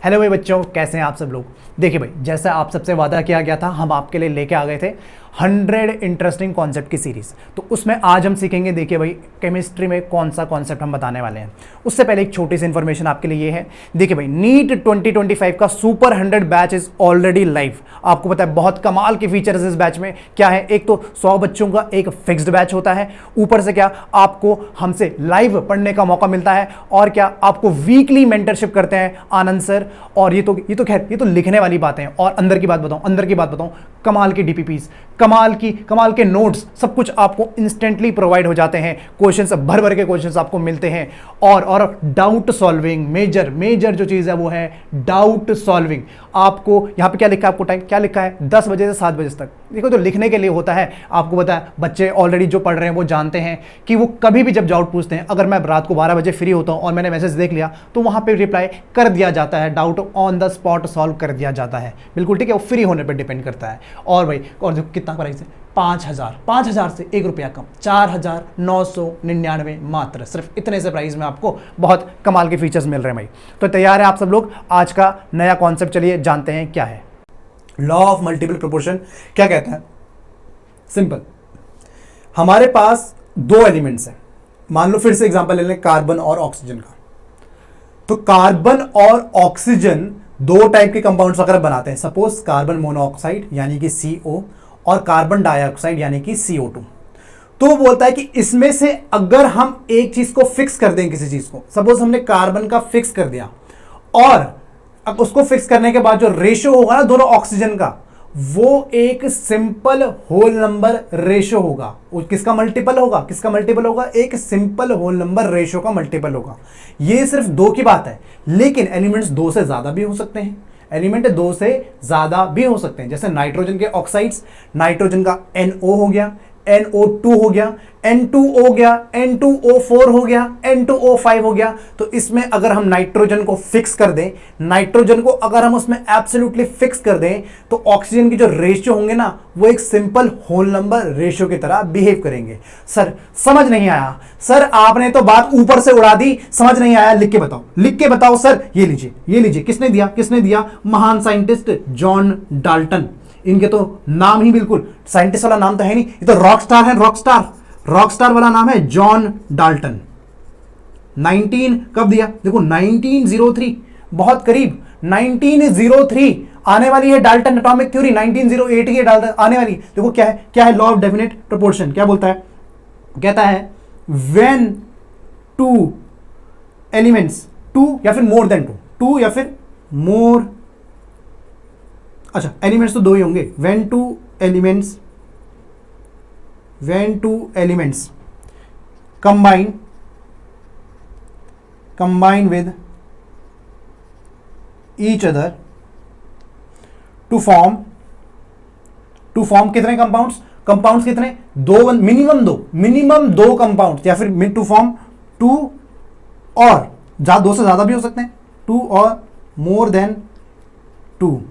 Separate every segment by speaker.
Speaker 1: Hello भाई बच्चों, कैसे हैं आप सब लोग। देखिए भाई, जैसा आप सबसे वादा किया गया था, हम आपके लिए लेके आ गए थे 100 इंटरेस्टिंग कॉन्सेप्ट की सीरीज़। तो उसमें आज हम सीखेंगे, देखिए भाई, केमिस्ट्री में कौन सा कॉन्सेप्ट हम बताने वाले हैं। उससे पहले एक छोटी सी इन्फॉर्मेशन आपके लिए ये है। देखिए भाई, नीट 2025 का super 100 batch is already live. आपको पता है बहुत कमाल के फीचर्स इस बैच में क्या है। एक तो 100 बच्चों का एक फिक्स्ड बैच होता है, ऊपर से क्या आपको हमसे लाइव पढ़ने का मौका मिलता है, और क्या आपको वीकली मेंटरशिप करते हैं आनंद सर। और ये तो खैर ये तो लिखने वाली बातें हैं। और अंदर की बात बताऊं, कमाल की डीपीपीस, कमाल के नोट्स, सब कुछ आपको इंस्टेंटली प्रोवाइड हो जाते हैं। क्वेश्चंस भर भर के क्वेश्चंस आपको मिलते हैं। और डाउट सॉल्विंग, मेजर जो चीज़ है वो है डाउट सॉल्विंग। आपको यहाँ पे क्या लिखा है, आपको टाइम क्या लिखा है, 10 बजे से 7 बजे तक। देखो, तो लिखने के लिए होता है। आपको पता है बच्चे ऑलरेडी जो पढ़ रहे हैं वो जानते हैं कि वो कभी भी जब डाउट पूछते हैं, अगर मैं रात को 12 बजे फ्री होता हूँ और मैंने मैसेज देख लिया तो वहाँ पे रिप्लाई कर दिया जाता है, doubt on the spot solve कर दिया जाता है। बिल्कुल ठीक है, वो फ्री होने पर डिपेंड करता है। और भाई, और जो कितना प्राइस है, 5,000 से 1 रुपया कम, 4,999 मात्र। सिर्फ इतने से प्राइस में आपको बहुत कमाल के फीचर्स मिल रहे हैं भाई। तो तैयार है आप सब लोग? आज का नया कॉन्सेप्ट चलिए जानते हैं क्या है। लॉ ऑफ मल्टीपल प्रोपोर्शन क्या कहता है? सिंपल, हमारे पास दो एलिमेंट्स हैं। मान लो फिर से एग्जांपल ले लें कार्बन और ऑक्सीजन का। तो कार्बन और ऑक्सीजन दो टाइप के कंपाउंड्स अगर बनाते हैं, सपोज कार्बन मोनोऑक्साइड यानी कि CO और कार्बन डाइऑक्साइड यानी कि CO2। तो वो बोलता है कि इसमें से अगर हम एक चीज को फिक्स कर दें, किसी चीज को, सपोज हमने कार्बन का फिक्स कर दिया, और अब उसको फिक्स करने के बाद जो रेशो होगा ना दोनों ऑक्सीजन का, वो एक सिंपल होल नंबर रेशो होगा। किसका मल्टीपल होगा? एक सिंपल होल नंबर रेशो का मल्टीपल होगा। ये सिर्फ दो की बात है, लेकिन एलिमेंट्स दो से ज्यादा भी हो सकते हैं। जैसे नाइट्रोजन के ऑक्साइड्स, नाइट्रोजन का NO हो गया, NO2 हो गया, N2O हो गया, N2O4 हो गया, N2O5 हो गया। तो इसमें अगर हम नाइट्रोजन को फिक्स कर दें, उसमें एब्सोल्युटली फिक्स कर दें, तो ऑक्सीजन की जो रेशियो होंगे ना, वो एक सिंपल होल नंबर रेशियो की तरह बिहेव करेंगे। सर समझ नहीं आया। सर आपने तो बात ऊपर से उड़ा दी, समझ नहीं आया। लिख के बताओ सर। ये लीजिए किसने दिया? महान साइंटिस्ट जॉन डाल्टन। इनके तो नाम ही बिल्कुल साइंटिस्ट वाला नाम तो है नहीं, ये तो रॉकस्टार है। रॉकस्टार वाला नाम है जॉन डाल्टन। 19 कब दिया? देखो 1903, बहुत करीब 1903 आने वाली है डाल्टन एटॉमिक थ्योरी। 1908 की डाल्टन आने वाली। देखो क्या है लॉ ऑफ डेफिनेट प्रोपोर्शन क्या बोलता है? कहता है व्हेन टू एलिमेंट्स, टू या फिर मोर देन टू या फिर मोर, अच्छा एलिमेंट्स तो दो ही होंगे। When two elements combine with each other to form कितने कंपाउंड्स कितने? दो, मिनिमम दो कंपाउंड्स, या फिर टू फॉर्म टू, और दो से ज्यादा भी हो सकते हैं, टू और मोर देन टू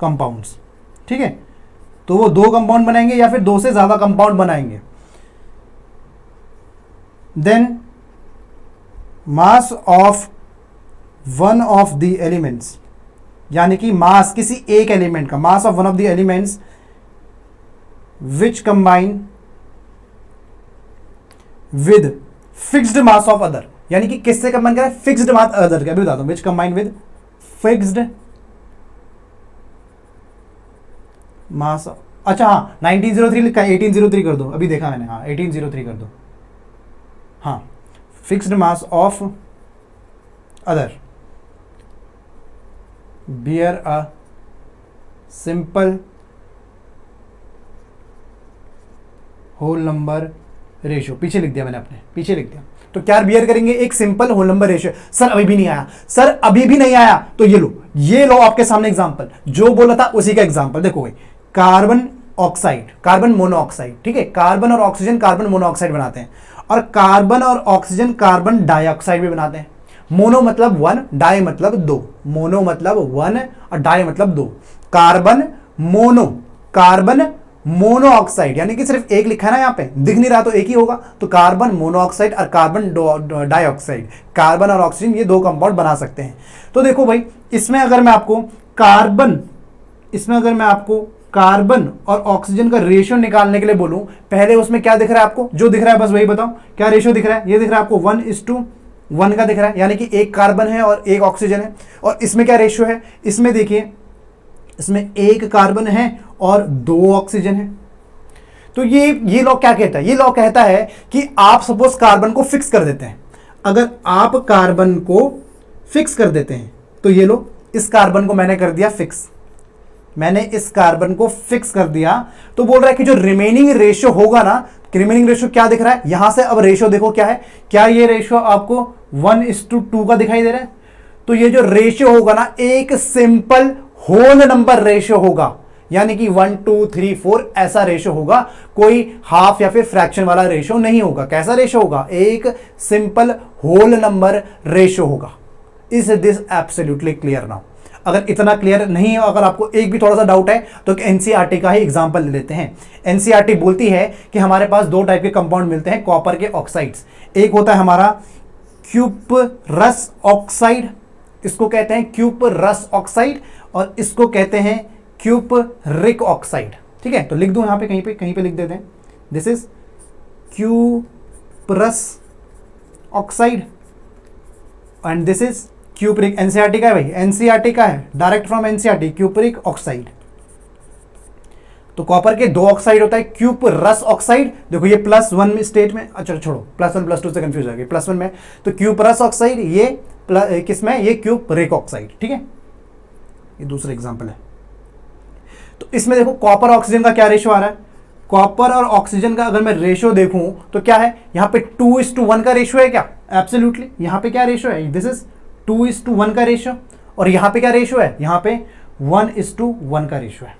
Speaker 1: कंपाउंड्स। ठीक है, तो वो दो कंपाउंड बनाएंगे या फिर दो से ज्यादा कंपाउंड बनाएंगे। Then mass of one of the elements, यानी कि मास किसी एक एलिमेंट का, mass of one of the elements which combine with fixed mass of other, यानी कि किससे कंबाइन करें? Fixed mass other. क्या भी बताता हूं, which combine with fixed mass. अच्छा हाँ, 1903 लिखा है, 1803 कर दो, अभी देखा मैंने। हाँ 1803 कर दो। हाँ, fixed mass of other bear a simple whole number ratio. पीछे लिख दिया मैंने, तो क्या बियर करेंगे? एक simple whole number ratio. Sir अभी भी नहीं आया, तो ये लो आपके सामने एग्जांपल, जो बोला था उसी का एग्जांपल। देखो भाई, कार्बन मोनोऑक्साइड, ठीक है, कार्बन और ऑक्सीजन कार्बन मोनोऑक्साइड बनाते हैं, और कार्बन और ऑक्सीजन कार्बन डाइऑक्साइड भी बनाते हैं। मोनो मतलब 1, डाई मतलब 2। मोनो मतलब 1 और डाई मतलब 2। कार्बन मोनोऑक्साइड, यानी कि सिर्फ एक लिखा है ना, यहाँ पे दिख नहीं रहा तो एक ही होगा, तो कार्बन मोनोऑक्साइड और कार्बन डाइऑक्साइड, कार्बन और ऑक्सीजन ये दो कंपाउंड बना सकते हैं। तो देखो भाई, इसमें अगर मैं आपको कार्बन और ऑक्सीजन का रेशियो निकालने के लिए बोलूं, पहले उसमें क्या दिख रहा है आपको, जो दिख रहा है बस वही बताओ, क्या रेशियो दिख रहा है, ये दिख रहा है आपको 1:1 का दिख रहा है, यानी कि एक कार्बन है और एक ऑक्सीजन है। और इसमें क्या रेशियो है, इसमें देखिए, इसमें एक कार्बन है और 2 ऑक्सीजन है। तो ये लॉ क्या कहता है, ये लॉ कहता है कि आप सपोज कार्बन को फिक्स कर देते हैं, अगर आप कार्बन को फिक्स कर देते हैं, तो ये लो, इस कार्बन को मैंने कर दिया फिक्स, मैंने इस कार्बन को फिक्स कर दिया, तो बोल रहा है कि जो रिमेनिंग रेशियो होगा ना, रिमेनिंग रेशियो क्या दिख रहा है यहां से, अब रेशियो देखो क्या है, क्या ये रेशियो आपको 1:2 का दिखाई दे रहा है, तो ये जो रेशियो होगा ना, एक सिंपल होल नंबर रेशियो होगा, यानी कि 1 2 3 4 ऐसा रेशियो होगा, कोई हाफ या फिर फ्रैक्शन वाला रेशियो नहीं होगा। कैसा रेशियो होगा, एक सिंपल होल नंबर रेशियो होगा। Is this absolutely clear now? अगर इतना क्लियर नहीं है, अगर आपको एक भी थोड़ा सा डाउट है, तो एनसीईआरटी का ही एग्जांपल ले लेते हैं। एनसीईआरटी बोलती है कि हमारे पास 2 टाइप के कंपाउंड मिलते हैं कॉपर के ऑक्साइड्स, एक होता है हमारा क्यूपरस ऑक्साइड, इसको कहते हैं क्यूपरस ऑक्साइड, और इसको कहते हैं क्यूपरिक ऑक्साइड। ठीक है, तो लिख दूं यहां पे, कहीं पे लिख देते हैं, this is cuprous oxide and this is cupric. NCERT का है भाई, एनसीईआरटी का है, direct from NCERT, cupric oxide. तो कॉपर के 2 ऑक्साइड होता है, क्यूपरस ऑक्साइड, देखो ये +1 स्टेट में, अच्छा छोड़ो, +1 +2 से कंफ्यूज हो गया, +1 में, तो क्यूपरस ऑक्साइड, ये किसमें, ये क्यूपरिक ऑक्साइड। ठीक है, ये दूसरा एग्जांपल है। तो इसमें देखो कॉपर ऑक्सीजन का क्या रेशियो आ रहा है, कॉपर और ऑक्सीजन का अगर मैं रेशियो देखूं तो क्या है, यहां पे 2:1 का रेशियो है क्या, एब्सोल्युटली। यहां पे क्या रेशियो है, दिस इज 2:1 का रेशियो, और यहां पे क्या रेशियो है, यहां पे 1:1 का रेशियो है।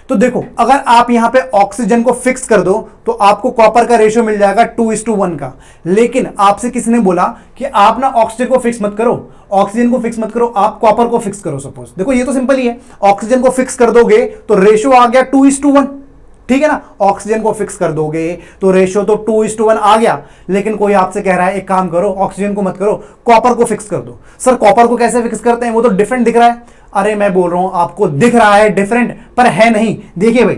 Speaker 1: तो देखो, अगर आप यहां पे ऑक्सीजन को फिक्स कर दो तो आपको कॉपर का रेशियो मिल जाएगा 2:1 का, लेकिन आपसे किसी ने बोला कि आप ना ऑक्सीजन को फिक्स मत करो, ऑक्सीजन को फिक्स मत करो, आप कॉपर को फिक्स करो। सपोज देखो, ये तो सिंपल ही है, ऑक्सीजन को फिक्स कर दोगे तो रेशियो आ गया 2:1, ठीक है ना, ऑक्सीजन को फिक्स कर दोगे तो रेशियो तो 2:1 आ गया। लेकिन कोई आपसे कह रहा है एक काम करो, ऑक्सीजन को मत करो, कॉपर को फिक्स कर दो। सर कॉपर को कैसे फिक्स करते हैं, वो तो डिफरेंट दिख रहा है। अरे मैं बोल रहा हूं आपको दिख रहा है डिफरेंट, पर है नहीं। देखिए भाई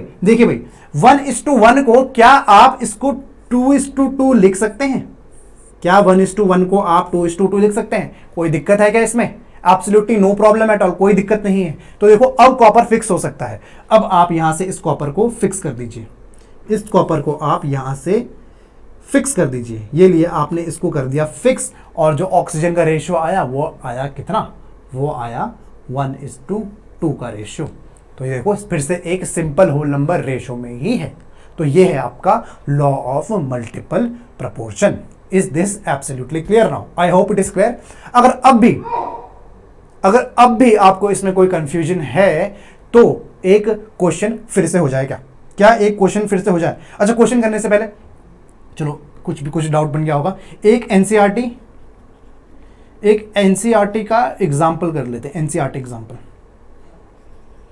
Speaker 1: 1:1 को क्या आप इसको 2:2 लिख सकते हैं, क्या 1:1 को आप 2:2 लिख सकते हैं, कोई दिक्कत है क्या इसमें, absolutely no problem at all, कोई दिक्कत नहीं है। तो देखो अब कॉपर फिक्स हो सकता है। अब आप यहां से इस कॉपर को फिक्स कर दीजिए, इस कॉपर को आप यहां से फिक्स कर दीजिए, ये लिए आपने इसको कर दिया फिक्स, और जो ऑक्सीजन का रेशियो आया वो आया कितना, वो आया 1:2 का रेशियो। तो ये देखो फिर से एक सिंपल होल नंबर रेशियो में ही है। तो ये है आपका law of multiple proportion. Is this absolutely clear now? I hope it is clear. अगर अब भी आपको इसमें कोई कंफ्यूजन है तो एक क्वेश्चन फिर से हो जाए क्या एक क्वेश्चन फिर से हो जाए? अच्छा, क्वेश्चन करने से पहले चलो कुछ डाउट बन गया होगा। एक एनसीईआरटी का एग्जाम्पल कर लेते हैं। एनसीईआरटी एग्जाम्पल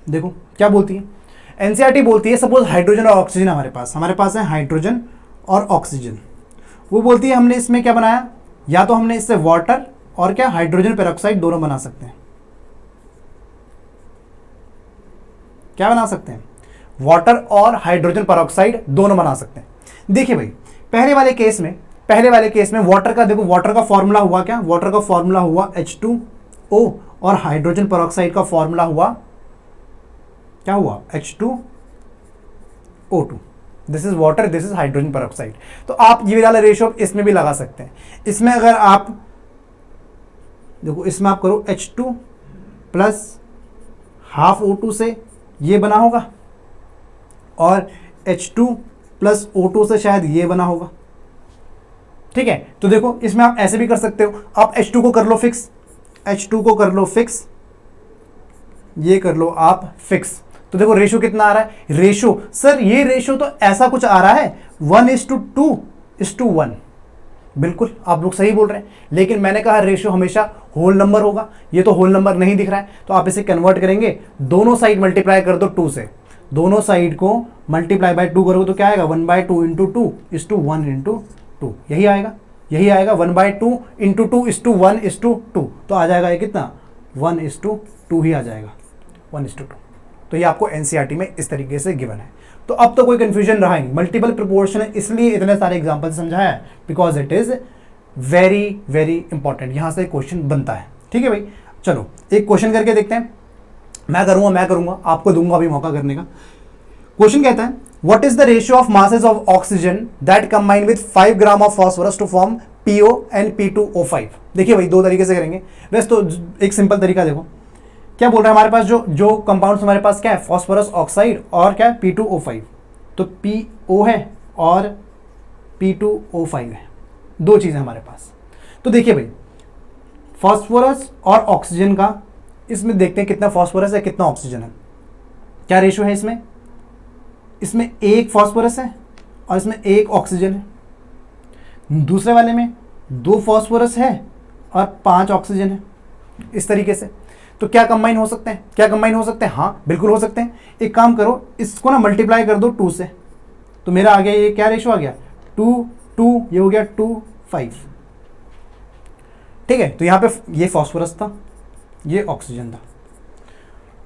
Speaker 1: देखो क्या बोलती है। एनसीईआरटी बोलती है सपोज हाइड्रोजन और ऑक्सीजन हमारे पास है हाइड्रोजन और ऑक्सीजन। वो बोलती है हमने इसमें क्या बनाया, या तो हमने इससे वाटर और क्या हाइड्रोजन पेरोक्साइड दोनों बना सकते हैं। क्या बना सकते हैं, वाटर और हाइड्रोजन पेरोक्साइड दोनों बना सकते हैं। देखिए भाई पहले वाले केस में वाटर का देखो, वाटर का फॉर्मूला हुआ क्या, वाटर का फॉर्मूला हुआ H2O, और हाइड्रोजन पेरोक्साइड का फॉर्मूला हुआ क्या हुआ, H2O2। This is water, this is hydrogen peroxide. तो आप ये वाला रेशियो इसमें भी लगा सकते हैं। इसमें अगर आप देखो, इसमें आप करो H2 प्लस हाफ O2 से ये बना होगा, और H2 प्लस O2 से शायद ये बना होगा। ठीक है, तो देखो इसमें आप ऐसे भी कर सकते हो, आप H2 को कर लो फिक्स, ये कर लो आप फिक्स। तो देखो रेशियो कितना आ रहा है, रेशियो सर ये रेशियो तो ऐसा कुछ आ रहा है 1:2:1। बिल्कुल आप लोग सही बोल रहे हैं, लेकिन मैंने कहा रेशियो हमेशा होल नंबर होगा। ये तो होल नंबर नहीं दिख रहा है, तो आप इसे कन्वर्ट करेंगे, दोनों साइड मल्टीप्लाई कर दो 2 से, दोनों साइड को मल्टीप्लाई बाय 2 करोगे तो क्या आएगा 1/2 इंटू 2 इज टू 1 इंटू 2, यही आएगा 1/2 into 2 is two 1 is two 2, तो आ जाएगा ये कितना 1:2 ही आ जाएगा 1:2। तो ये आपको एनसीईआरटी में इस तरीके से गिवन है। तो अब तो कोई कंफ्यूजन रहा नहीं, मल्टीपल प्रोपोर्शन है इसलिए इतने सारे एग्जांपल समझाया है, because it is very very important, यहां से क्वेश्चन बनता है। ठीक है भाई, चलो एक क्वेश्चन करके देखते हैं। मैं करूंगा, आपको दूंगा अभी मौका करने का। क्वेश्चन कहता है what is the ratio of masses of oxygen that combine with 5 gram of phosphorus to form PO and P2O5। देखिए भाई, दो तरीके से करेंगे। वैसे तो एक सिंपल तरीका देखो, क्या बोल रहा है हमारे पास जो कंपाउंड्स हमारे पास क्या है, फास्फोरस ऑक्साइड और क्या है P2O5, तो PO है और P2O5 है, दो चीज़ें हमारे पास। तो देखिए भाई, फास्फोरस और ऑक्सीजन का, इसमें देखते हैं कितना फास्फोरस है कितना ऑक्सीजन है, क्या रेशियो है इसमें। इसमें 1 फास्फोरस है और इसमें 1 ऑक्सीजन है। दूसरे वाले में 2 फास्फोरस है और 5 ऑक्सीजन है। इस तरीके से तो क्या कंबाइन हो सकते हैं, हाँ बिल्कुल हो सकते हैं। एक काम करो, इसको ना मल्टीप्लाई कर दो 2 से, तो मेरा आ गया ये क्या रेशियो आ गया 2, ये हो गया 2, 5। ठीक है, तो यहाँ पे ये फास्फोरस था, ये ऑक्सीजन था,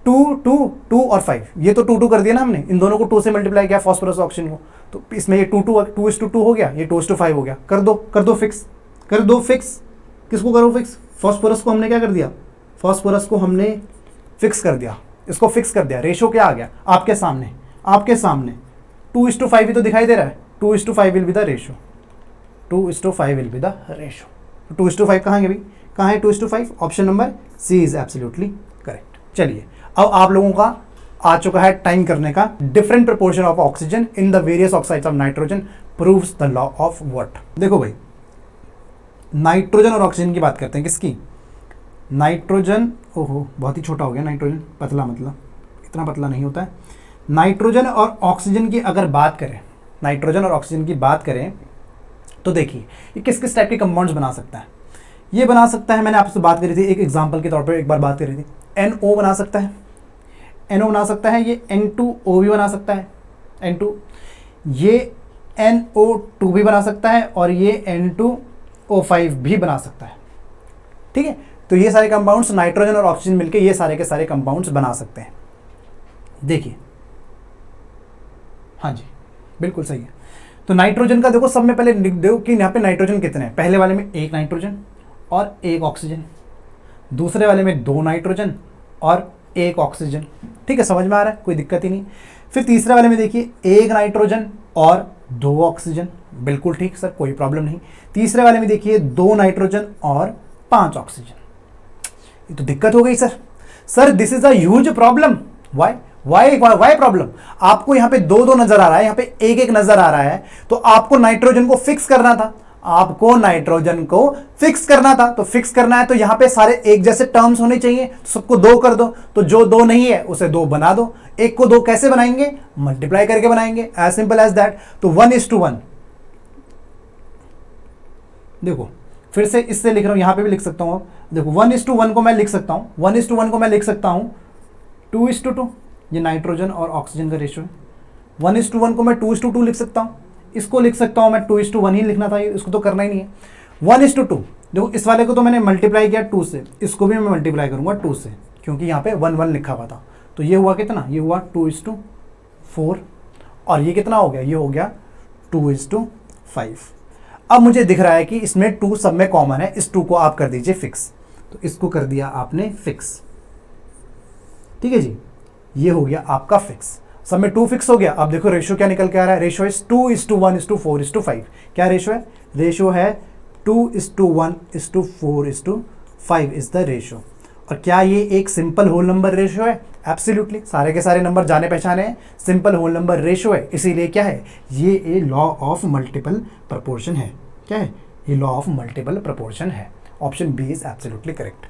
Speaker 1: 2 और 5, ये तो 2 कर दिया ना हमने, इन दोनों को 2 से मल्टीप्लाई किया फास्फोरस ऑक्सीजन को, तो इसमें ये 2:2 हो गया, ये 2:5 हो गया। कर दो फिक्स। किसको करो फिक्स, फास्फोरस को हमने क्या कर दिया, फास्फोरस को हमने फिक्स कर दिया, इसको फिक्स कर दिया। रेशो क्या आ गया आपके सामने 2:5 ही तो दिखाई दे रहा है, 2:5 will be the ratio, 2:5 will be the ratio. 2:5 कहाँ है भाई, कहाँ है 2:5, option number C is absolutely correct. चलिए अब आप लोगों का आ चुका है टाइम करने का। Different proportion of oxygen in the various oxides of nitrogen proves the law of what. देखो भाई, नाइट्रोजन और ऑक्सीजन की बात करते हैं, किसकी, नाइट्रोजन, ओहो बहुत ही छोटा हो गया नाइट्रोजन, पतला, मतलब इतना पतला नहीं होता है। नाइट्रोजन और ऑक्सीजन की अगर बात करें, तो देखिए ये किस किस टाइप के कंपाउंड्स बना सकता है। ये बना सकता है, मैंने आपसे बात करी थी एक एग्जांपल के तौर पर, एक बार बात करी थी, NO बना सकता है, ये N2O भी बना सकता है, N2, ये NO2 भी बना सकता है और ये N2O5 भी बना सकता है। ठीक है, तो ये सारे कंपाउंड्स नाइट्रोजन और ऑक्सीजन मिलकर ये सारे के सारे कंपाउंड्स बना सकते हैं। देखिए, हाँ जी बिल्कुल सही है। तो नाइट्रोजन का देखो, सब में पहले लिख दो कि यहाँ पे नाइट्रोजन कितने हैं। पहले वाले में 1 नाइट्रोजन और 1 ऑक्सीजन, दूसरे वाले में 2 नाइट्रोजन और 1 ऑक्सीजन। ठीक है, समझ में आ रहा है, कोई दिक्कत ही नहीं। फिर तीसरे वाले में देखिए 1 नाइट्रोजन और 2 ऑक्सीजन, बिल्कुल ठीक सर, कोई प्रॉब्लम नहीं। तीसरे वाले में देखिए 2 नाइट्रोजन और 5 ऑक्सीजन। ये तो दिक्कत हो गई sir this is a huge problem. Why problem, आपको यहाँ पे 2 नजर आ रहा है, यहाँ पे 1 नजर आ रहा है, तो आपको नाइट्रोजन को फिक्स करना था, तो फिक्स करना है तो यहाँ पे सारे एक जैसे टर्म्स होने चाहिए, तो सबको 2 कर दो, तो जो 2 नहीं है उसे 2 बना दो। 1 को 2 कैसे बनाएंगे, मल्टीप्लाई करके बनाएंगे, एज सिंपल एज दैट। तो 1:1, देखो फिर से इससे लिख रहा हूं, यहां पे भी लिख सकता हूं, देखो 1:1 को मैं लिख सकता हूं, 2:2, ये नाइट्रोजन और ऑक्सीजन का रेशियो है। 1:1 को मैं 2:2 लिख सकता हूं, इसको लिख सकता हूं मैं 2:1 ही लिखना था, इसको तो करना ही नहीं है। 1:2, देखो इस वाले को तो मैंने मल्टीप्लाई किया 2 से, इसको भी मैं मल्टीप्लाई करूंगा 2 से, क्योंकि यहाँ पे 1 लिखा हुआ था। तो ये हुआ कितना, ये हुआ 2:4, और ये कितना हो गया, ये हो गया 2:5। अब मुझे दिख रहा है कि इसमें 2 सब में कॉमन है, इस 2 को आप कर दीजिए फिक्स, तो इसको कर दिया आपने फिक्स। ठीक है जी, ये हो गया आपका फिक्स, सब में 2 फिक्स हो गया। अब देखो रेशियो क्या निकल के आ रहा है, रेशियो इज 2:1:4:5। क्या रेशियो है, रेशियो है 2:1:4:5 इज द रेशियो। और क्या ये एक सिंपल होल नंबर रेशियो है, एब्सोल्युटली, सारे के सारे नंबर जाने पहचाने हैं, सिंपल होल नंबर रेशियो है, इसीलिए क्या है, ये a law of multiple proportion है। क्या है, ये लॉ ऑफ मल्टीपल प्रपोर्शन है। Option B is absolutely correct.